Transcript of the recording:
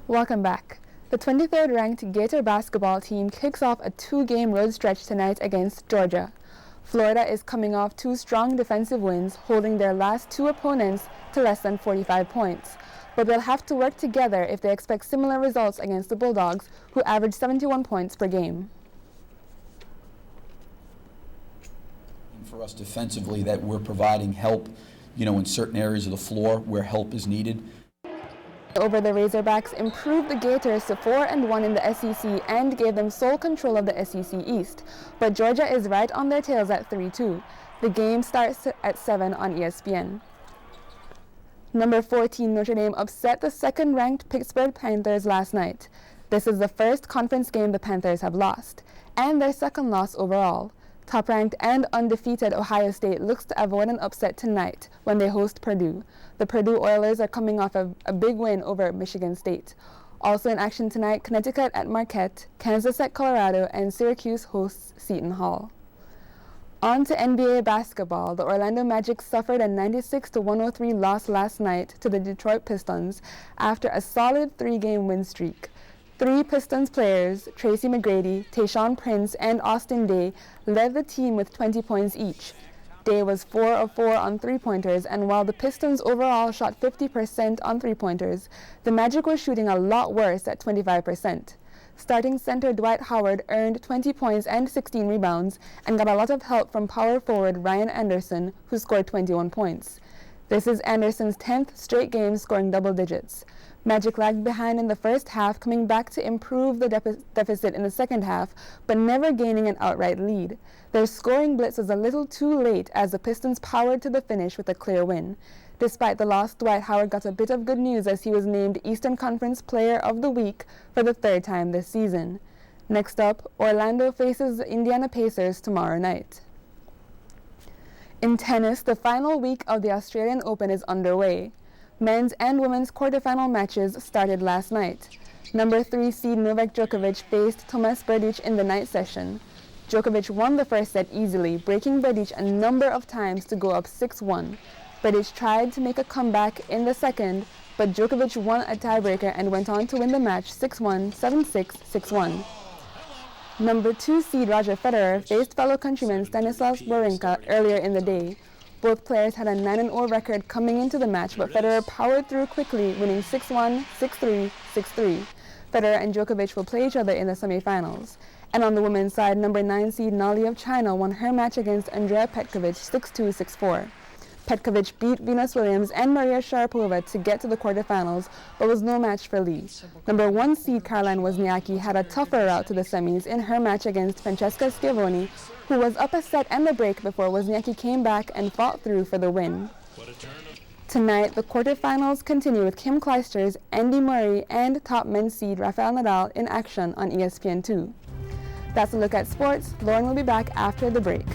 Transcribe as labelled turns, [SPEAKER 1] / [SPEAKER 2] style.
[SPEAKER 1] Welcome back. The 23rd ranked Gator basketball team kicks off a 2-game road stretch tonight against Georgia. Florida is coming off 2 strong defensive wins, holding their last 2 opponents to less than 45 points. But they'll have to work together if they expect similar results against the Bulldogs, who average 71 points per game.
[SPEAKER 2] For us defensively, that we're providing help, in certain areas of the floor where help is needed.
[SPEAKER 1] Over the Razorbacks improved the Gators to 4-1 in the SEC and gave them sole control of the SEC East. But Georgia is right on their tails at 3-2. The game starts at 7 on ESPN. Number 14 Notre Dame upset the second-ranked Pittsburgh Panthers last night. This is the first conference game the Panthers have lost, and their second loss overall. Top-ranked and undefeated Ohio State looks to avoid an upset tonight when they host Purdue. The Purdue Oilers are coming off a big win over Michigan State. Also in action tonight, Connecticut at Marquette, Kansas at Colorado, and Syracuse hosts Seton Hall. On to NBA basketball, the Orlando Magic suffered a 96-103 loss last night to the Detroit Pistons after a solid 3-game win streak. 3 Pistons players, Tracy McGrady, Tayshaun Prince, and Austin Daye, led the team with 20 points each. Daye was 4 of 4 on three-pointers, and while the Pistons overall shot 50% on three-pointers, the Magic was shooting a lot worse at 25%. Starting center Dwight Howard earned 20 points and 16 rebounds and got a lot of help from power forward Ryan Anderson, who scored 21 points. This is Anderson's 10th straight game scoring double digits. Magic lagged behind in the first half, coming back to improve the deficit in the second half, but never gaining an outright lead. Their scoring blitz was a little too late as the Pistons powered to the finish with a clear win. Despite the loss, Dwight Howard got a bit of good news as he was named Eastern Conference Player of the Week for the 3rd time this season. Next up, Orlando faces the Indiana Pacers tomorrow night. In tennis, the final week of the Australian Open is underway. Men's and women's quarterfinal matches started last night. Number 3 seed Novak Djokovic faced Tomas Berdych in the night session. Djokovic won the first set easily, breaking Berdych a number of times to go up 6-1. Berdych tried to make a comeback in the second, but Djokovic won a tiebreaker and went on to win the match 6-1, 7-6, 6-1. Number 2 seed Roger Federer faced fellow countryman Stanislas Wawrinka earlier in the day. Both players had a 9-0 record coming into the match, but Federer powered through quickly, winning 6-1, 6-3, 6-3. Federer and Djokovic will play each other in the semifinals. And on the women's side, number 9 seed Nali of China won her match against Andrea Petkovic 6-2, 6-4. Petkovic beat Venus Williams and Maria Sharapova to get to the quarterfinals, but was no match for Lee. Number 1 seed Caroline Wozniacki had a tougher route to the semis in her match against Francesca Schiavone, who was up a set and a break before Wozniacki came back and fought through for the win. Tonight, the quarterfinals continue with Kim Clijsters, Andy Murray, and top men's seed Rafael Nadal in action on ESPN2. That's a look at sports. Lauren will be back after the break.